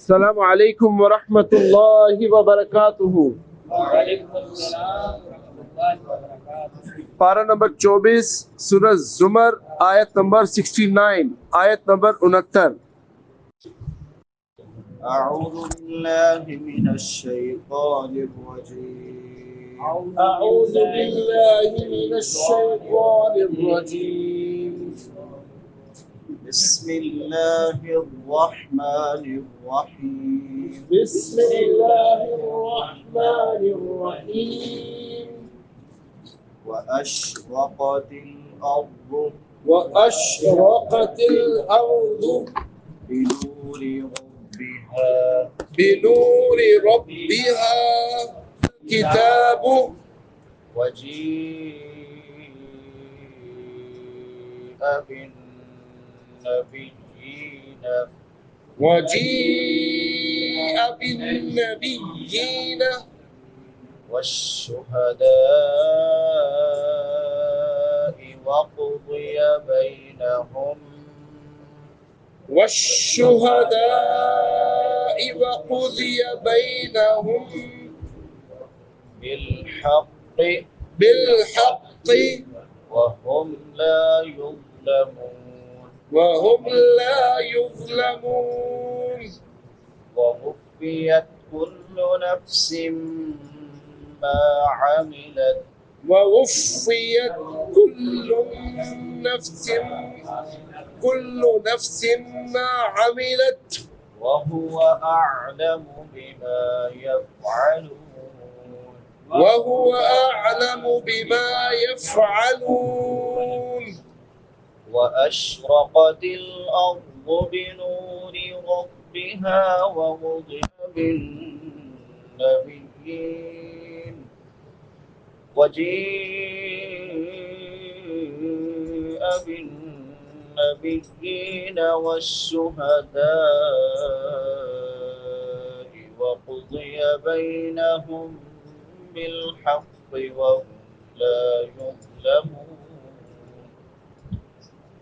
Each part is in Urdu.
السلام علیکم ورحمۃ اللہ وبرکاتہ۔ وعلیکم السلام ورحمۃ اللہ وبرکاتہ۔ پارہ نمبر 24 سورہ زمر، آیت نمبر 69، آیت نمبر 69۔ أعوذ بالله من الشيطان الرجيم اعوذ باللہ من الشیطان الرجیم۔ بسم الله الرحمن الرحيم بسم اللہ الرحمن الرحیم۔ وأشرقت الأرض واشرقت الارض بنور ربها بنور ربها کتاب وجيء بالنبيين وجيء بالنبيين والشهداء وقضي بينهم والشهداء وقضي بينهم بالحق وهم لا يظلمون وهم لا يظلمون۔ ووفيت كل نفس ما عملت ووفيت كل نفس ما عملت وهو أعلم بما يفعلون وهو أعلم بما يفعلون۔ وأشرقت الأرض بنور ربها ووضع بالنبيين وجيء بالنبيين والشهداء وقضي بينهم بالحق وهم لا يظلمون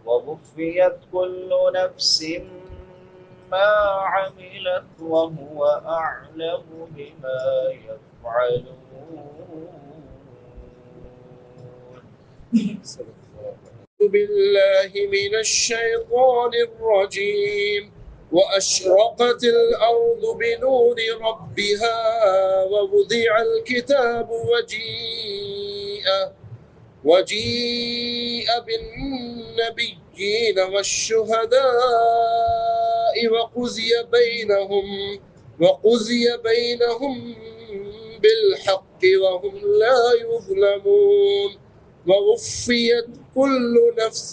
ووفيت كل نفس ما عملت وهو أعلم بما يفعلون۔ أعوذ بالله من الشيطان الرجيم۔ وأشرقت الأرض بنور ربها ووضع الكتاب وجيء بالنبيين والشهداء وقضي بينهم بالحق وهم لا يظلمون۔ ووفيت كل نفس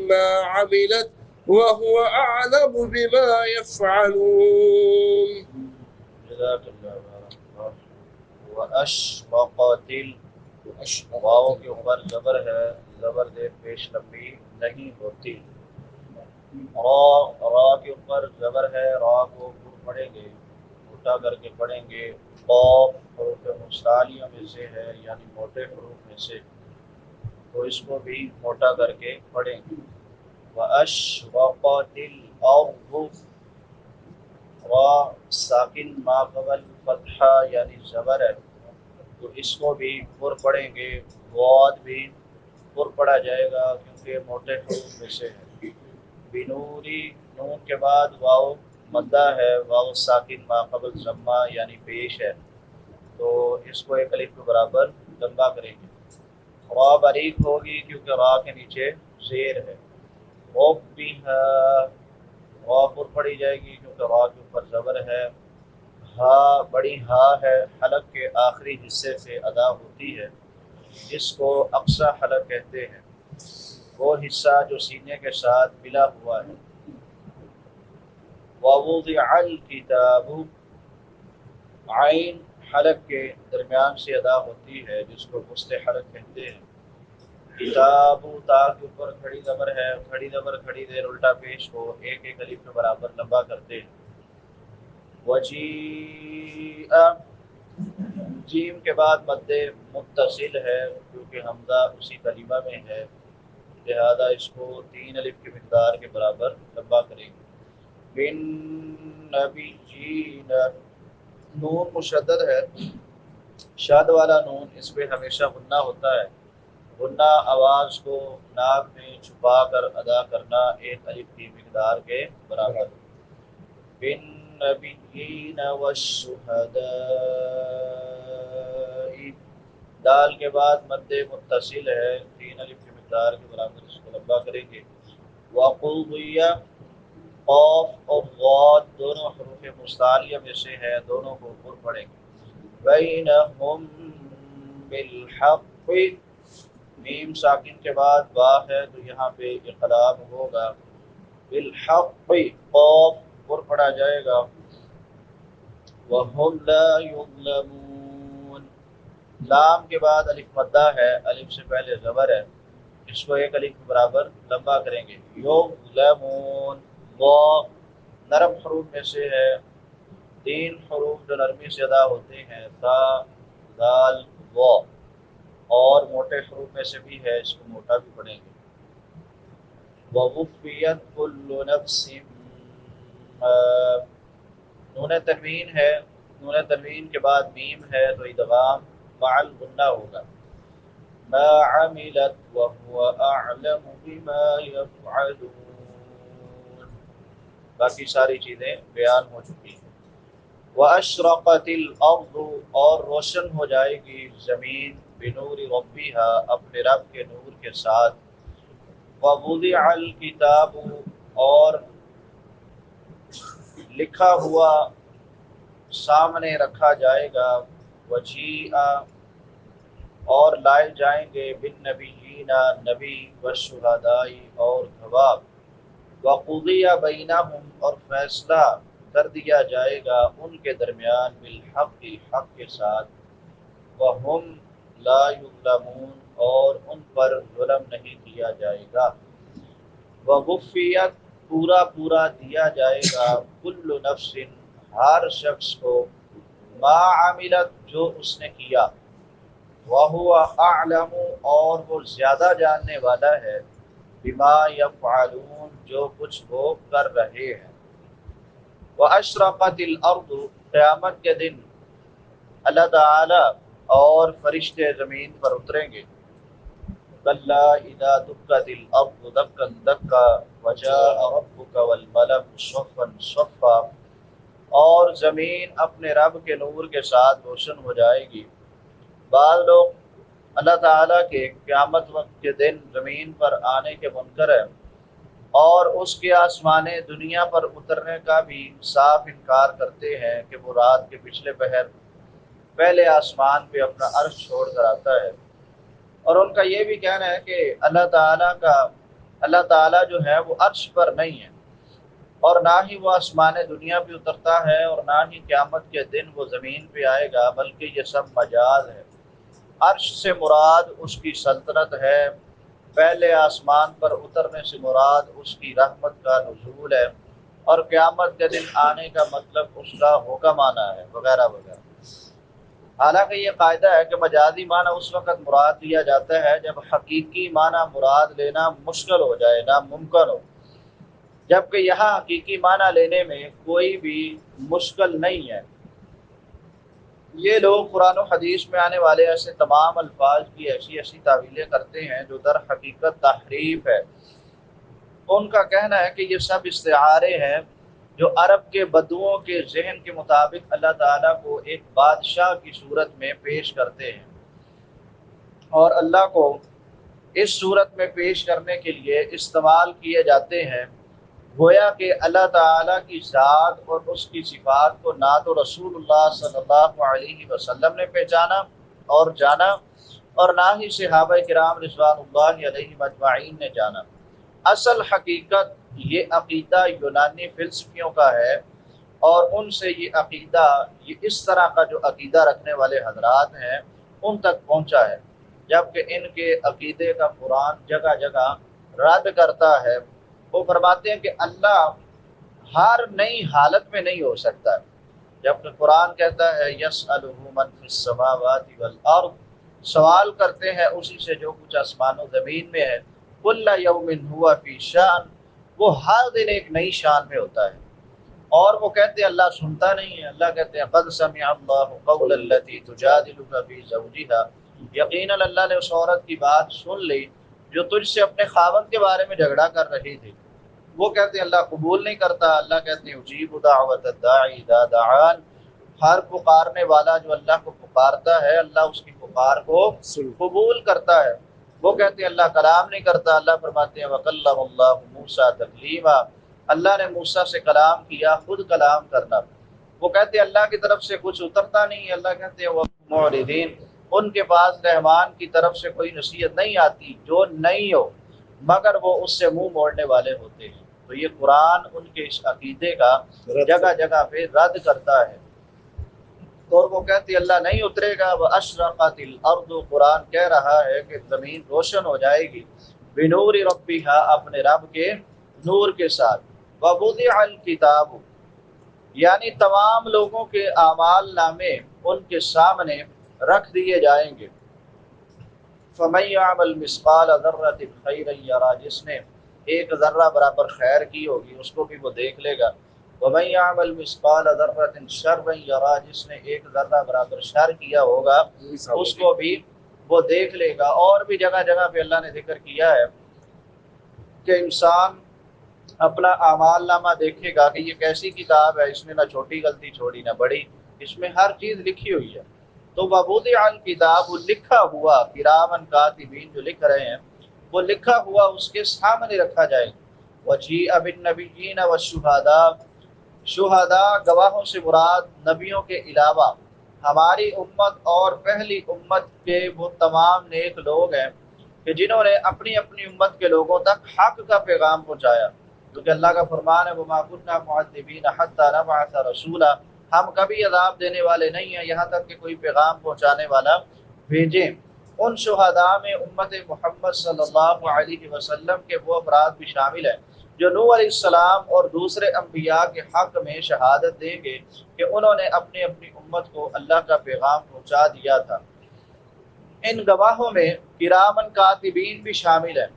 ما عملت وهو أعلم بما يفعلون۔ جزاک اللہ خیر۔ وأشرقت واو کے اوپر زبر ہے، زبر دے پیش لمبی نہیں ہوتی۔ را کے اوپر زبر ہے، را کو پڑھیں گے، موٹا کر کے پڑھیں گے۔ قاف حروف مستعلیہ میں سے ہے، یعنی موٹے حروف میں سے، تو اس کو بھی موٹا کر کے پڑھیں گے۔ وَأَشْرَقَتِ الْأَرْضُ، را ساکن ما قبل فتحہ یعنی زبر ہے، تو اس کو بھی پر پڑھیں گے۔ واد بھی پر پڑھا جائے گا کیونکہ موٹے حروف میں سے ہے۔ بنوری، نون کے بعد واو مدہ ہے، واو ساکن ما قبل ضمہ یعنی پیش ہے، تو اس کو ایک الف کے برابر لمبا کریں گے۔ را باریک ہوگی کیونکہ را کے نیچے زیر ہے۔ ربها، را پر پڑھی جائے گی کیونکہ را کے اوپر زبر ہے۔ ہا بڑی ہا ہے، حلق کے آخری حصے سے ادا ہوتی ہے، جس کو اقصی حلق کہتے ہیں، وہ حصہ جو سینے کے ساتھ ملا ہوا ہے۔ ووضع الکتاب، عین حلق کے درمیان سے ادا ہوتی ہے، جس کو وسط حلق کہتے ہیں۔ کتاب، تا کے اوپر کھڑی زبر ہے، کھڑی زبر کھڑی دیر الٹا پیش ہو، ایک ایک الف کے برابر لمبا کرتے ہیں۔ وجیء، جیم کے بعد مد متصل ہے کیونکہ حمزہ اسی کلمہ میں ہے، لہذا اس کو 3 الف کی مقدار کے برابر لمبا کریں گے۔ بن بالنبیین، نون مشدد ہے، شاد والا نون، اس پہ ہمیشہ غنہ ہوتا ہے۔ غنہ آواز کو ناک میں چھپا کر ادا کرنا ایک الف کی مقدار کے برابر۔ بالنبیین والشہداء، دال کے بعد مد متصل ہے، 3 الف کی مقدار کے برابر، اس کو لمبا کریں گے۔ وقضی، قاف اور غاد دونوں حروف مستعلیہ میں سے ہیں، دونوں کو پر پڑھیں گے۔ بینہم بالحق، میم ساکن کے بعد با ہے تو یہاں پہ اقلاب ہوگا۔ بالحق، قاف پر پڑھا جائے گا۔ وہم لا یظلمون، لام کے بعد الف مدہ ہے، الف سے پہلے زبر ہے، اس کو 1 الف کے برابر لمبا کریں گے۔ یظلمون، وا نرم حروف میں سے ہے، 3 حروف جو نرمی سے ادا ہوتے ہیں، تا، دال، وا، اور موٹے حروف میں سے بھی ہے، اس کو موٹا بھی پڑھیں گے۔ وَوُفِّيَتْ كُلُّ نَفْسٍ مَا، نون تنوین ہے، نون تنوین کے بعد میم ہے تو ادغام مع الغنہ ہوگا۔ ما عملت وهو اعلم بما يفعلون، باقی ساری چیزیں بیان ہو چکی ہیں۔ واشرقت الارض، اور روشن ہو جائے گی زمین، بنور ربها، اپنے رب کے نور کے ساتھ۔ ووضع الکتاب، اور لکھا ہوا سامنے رکھا جائے گا۔ وجیء، اور لائے جائیں گے، بالنبیین، نبی، والشہداء، اور گواہ۔ وقضی بینہم، اور فیصلہ کر دیا جائے گا ان کے درمیان، بالحق، حق کے ساتھ۔ وہم لا یظلمون، اور ان پر ظلم نہیں کیا جائے گا۔ ووفیت، پورا پورا دیا جائے گا، کل نفس، ہر شخص کو، ما عملت، جو اس نے کیا، وہو اعلم، اور وہ زیادہ جاننے والا ہے، بما یفعلون، جو کچھ وہ کر رہے ہیں۔ واشرقت الارض، قیامت کے دن اللہ تعالی اور فرشتے زمین پر اتریں گے۔ کلا اذا دکت الارض دکا دکا وجاء ربک والملک صفا صفا، اور زمین اپنے رب کے نور کے ساتھ روشن ہو جائے گی۔ بعض لوگ اللہ تعالیٰ کے قیامت وقت کے دن زمین پر آنے کے منکر ہیں، اور اس کے آسمان دنیا پر اترنے کا بھی صاف انکار کرتے ہیں کہ وہ رات کے پچھلے پہر پہلے آسمان پہ اپنا عرش چھوڑ کر آتا ہے۔ اور ان کا یہ بھی کہنا ہے کہ اللہ تعالیٰ جو ہے وہ عرش پر نہیں ہے، اور نہ ہی وہ آسمان دنیا پہ اترتا ہے، اور نہ ہی قیامت کے دن وہ زمین پہ آئے گا، بلکہ یہ سب مجاز ہے۔ عرش سے مراد اس کی سلطنت ہے، پہلے آسمان پر اترنے سے مراد اس کی رحمت کا نزول ہے، اور قیامت کے دن آنے کا مطلب اس کا حکم آنا ہے، وغیرہ وغیرہ۔ حالانکہ یہ قاعدہ ہے کہ مجازی معنی اس وقت مراد لیا جاتا ہے جب حقیقی معنی مراد لینا مشکل ہو جائے، ناممکن ہو، جبکہ یہاں حقیقی معنی لینے میں کوئی بھی مشکل نہیں ہے۔ یہ لوگ قرآن و حدیث میں آنے والے ایسے تمام الفاظ کی ایسی تعویلیں کرتے ہیں جو در حقیقت تحریف ہے۔ ان کا کہنا ہے کہ یہ سب استعارے ہیں جو عرب کے بدوؤں کے ذہن کے مطابق اللہ تعالیٰ کو ایک بادشاہ کی صورت میں پیش کرتے ہیں، اور اللہ کو اس صورت میں پیش کرنے کے لیے استعمال کیے جاتے ہیں، گویا کہ اللہ تعالیٰ کی ذات اور اس کی صفات کو نہ تو رسول اللہ صلی اللہ علیہ وسلم نے پہچانا اور جانا، اور نہ ہی صحابہ کرام رضوان اللہ علیہم اجمعین نے جانا۔ اصل حقیقت یہ عقیدہ یونانی فلسفیوں کا ہے، اور ان سے یہ عقیدہ، یہ اس طرح کا جو عقیدہ رکھنے والے حضرات ہیں ان تک پہنچا ہے، جبکہ ان کے عقیدے کا قرآن جگہ جگہ رد کرتا ہے۔ وہ فرماتے ہیں کہ اللہ ہر نئی حالت میں نہیں ہو سکتا، جبکہ قرآن کہتا ہے یسألہ من فی السماوات والارض، سوال کرتے ہیں اسی سے جو کچھ آسمان و زمین میں ہے۔ کل یوم ہوا فی شأن، وہ ہر دن ایک نئی شان میں ہوتا ہے۔ اور وہ کہتے ہیں اللہ سنتا نہیں ہے. اللہ کہتے ہیں قد سمع اللہ قول التی تجادلک فی زوجہا، یقیناً اللہ نے اس عورت کی بات سن لی جو تجھ سے اپنے خاوند کے بارے میں جھگڑا کر رہی تھی. وہ کہتے ہیں اللہ قبول نہیں کرتا. اللہ کہتے ہیں اجیب دعوت الداعی اذا دعان، ہر پکارنے والا جو اللہ کو پکارتا ہے اللہ اس کی پکار کو قبول کرتا ہے. وہ کہتے ہیں اللہ کلام نہیں کرتا. اللہ فرماتے ہیں وَكَلَّمَ اللَّهُ مُوسَىٰ تَكْلِيمًا، اللہ نے موسیٰ سے کلام کیا، خود کلام کرنا. وہ کہتے ہیں اللہ کی طرف سے کچھ اترتا نہیں. اللہ کہتے ہیں وَمُعْرِضِينَ، ان کے پاس رحمان کی طرف سے کوئی نصیحت نہیں آتی جو نہیں ہو مگر وہ اس سے منہ موڑنے والے ہوتے ہیں. تو یہ قرآن ان کے اس عقیدے کا جگہ جگہ پہ رد کرتا ہے. اور وہ کہتی اللہ نہیں اترے گا. وَأَشْرَقَتِ الْأَرْضُ، قرآن کہہ رہا ہے کہ زمین روشن ہو جائے گی بِنُورِ رَبِّهَا، اپنے رب کے نور کے ساتھ. وَوُضِعَ الْكِتَابُ، یعنی تمام لوگوں کے اعمال نامے ان کے سامنے رکھ دیے جائیں گے. فَمَن يَعْمَلْ مِثْقَالَ ذَرَّةٍ خَيْرًا يَرَهُ، جس نے ایک ذرہ برابر خیر کی ہوگی اس کو بھی وہ دیکھ لے گا. وَمَن يَعْمَلْ مِثْقَالَ ذَرَّةٍ شَرًّا يَرَهُ، جس نے ایک ذرہ برابر شر کیا ہوگا اس کو بھی وہ دیکھ لے گا. اور بھی جگہ جگہ پہ اللہ نے ذکر کیا ہے کہ انسان اپنا اعمال نامہ دیکھے گا کہ یہ کیسی کتاب ہے، اس نے نہ چھوٹی غلطی چھوڑی نہ بڑی، اس میں ہر چیز لکھی ہوئی ہے. تو وَوُضِعَ الْكِتَابُ، لکھا ہوا، کِرَامًا کاتبین جو لکھ رہے ہیں وہ لکھا ہوا اس کے سامنے رکھا جائے. وَجِیءَ بِالنَّبِیِّینَ وَالشُّہَدَاء، شہداء گواہوں سے مراد نبیوں کے علاوہ ہماری امت اور پہلی امت کے وہ تمام نیک لوگ ہیں کہ جنہوں نے اپنی اپنی امت کے لوگوں تک حق کا پیغام پہنچایا. کیونکہ اللہ کا فرمان ہے وَمَا كُنَّا مُعَذِّبِينَ حَتَّىٰ نَبْعَثَ رَسُولًا، ہم کبھی عذاب دینے والے نہیں ہیں یہاں تک کہ کوئی پیغام پہنچانے والا بھیجیں. ان شہداء میں امت محمد صلی اللہ علیہ وسلم کے وہ افراد بھی شامل ہیں جو نوح علیہ السلام اور دوسرے انبیاء کے حق میں شہادت دیں گے کہ انہوں نے اپنی اپنی امت کو اللہ کا پیغام پہنچا دیا تھا. ان گواہوں میں کرامن کاتبین بھی شامل ہیں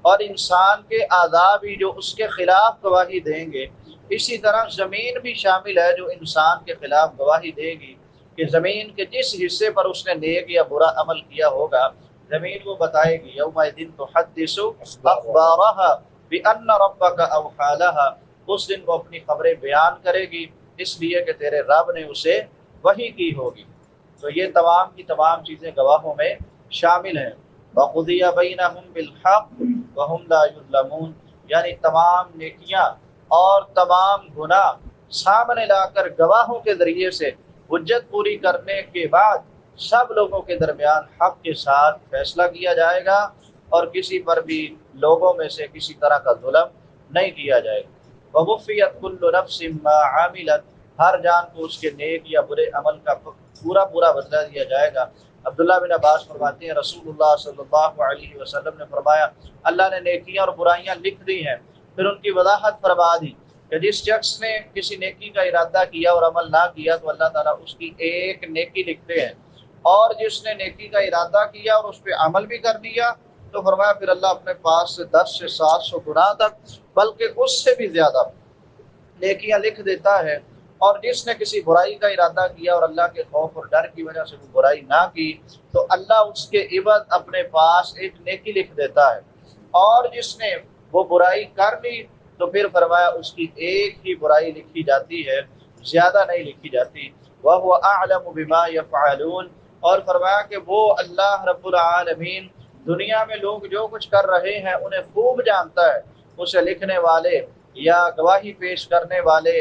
اور انسان کے اعضاء بھی جو اس کے خلاف گواہی دیں گے. اسی طرح زمین بھی شامل ہے جو انسان کے خلاف گواہی دے گی کہ زمین کے جس حصے پر اس نے نیک یا برا عمل کیا ہوگا زمین وہ بتائے گی. یومئذ تحدث اخبارها بأن ربك اوحى لها، اس دن وہ اپنی خبریں بیان کرے گی اس لیے کہ تیرے رب نے اسے وحی کی ہوگی. تو یہ تمام کی تمام چیزیں گواہوں میں شامل ہیں. وَقُضِيَ بَيْنَهُمْ بِالْحَقِّ وَهُمْ لَا يُظْلَمُونَ، یعنی تمام نیکیاں اور تمام گناہ سامنے لا کر گواہوں کے ذریعے سے حجت پوری کرنے کے بعد سب لوگوں کے درمیان حق کے ساتھ فیصلہ کیا جائے گا اور کسی پر بھی لوگوں میں سے کسی طرح کا ظلم نہیں کیا جائے گا. وَوُفِّيَتْ كُلُّ نَفْسٍ مَّا عَمِلَتْ، ہر جان کو اس کے نیک یا برے عمل کا پورا بدلہ دیا جائے گا. عبداللہ بن عباس فرماتے ہیں رسول اللہ صلی اللہ علیہ وسلم نے فرمایا اللہ نے نیکیاں اور برائیاں لکھ دی ہیں، پھر ان کی وضاحت فرما دی کہ جس شخص نے کسی نیکی کا ارادہ کیا اور عمل نہ کیا تو اللہ تعالیٰ اس کی ایک نیکی لکھتے ہیں، اور جس نے نیکی کا ارادہ کیا اور اس پہ عمل بھی کر دیا تو فرمایا پھر اللہ اپنے پاس سے 10 سے 700 گناہ تک بلکہ اس سے بھی زیادہ نیکیاں لکھ دیتا ہے. اور جس نے کسی برائی کا ارادہ کیا اور اللہ کے خوف اور ڈر کی وجہ سے وہ برائی نہ کی تو اللہ اس کے عوض اپنے پاس ایک نیکی لکھ دیتا ہے. اور جس نے وہ برائی کر لی تو پھر فرمایا اس کی ایک ہی برائی لکھی جاتی ہے، زیادہ نہیں لکھی جاتی. وَهُوَ أَعْلَمُ بِمَا يَفْعَلُونَ، اور فرمایا کہ وہ اللہ رب العالمین دنیا میں لوگ جو کچھ کر رہے ہیں انہیں خوب جانتا ہے. اسے لکھنے والے یا گواہی پیش کرنے والے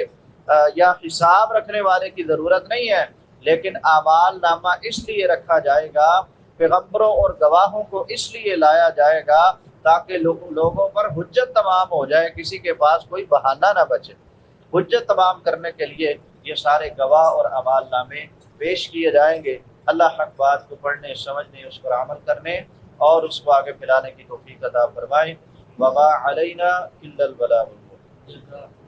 یا حساب رکھنے والے کی ضرورت نہیں ہے، لیکن اعمال نامہ اس لیے رکھا جائے گا، پیغمبروں اور گواہوں کو اس لیے لایا جائے گا تاکہ لوگوں پر حجت تمام ہو جائے، کسی کے پاس کوئی بہانہ نہ بچے. حجت تمام کرنے کے لیے یہ سارے گواہ اور اعمال نامے پیش کیے جائیں گے. اللہ حق بات کو پڑھنے، سمجھنے، اس پر عمل کرنے اور اس کو آگے پھیلانے کی توفیق عطا فرمائے. وما علینا الا البلاغ المبین.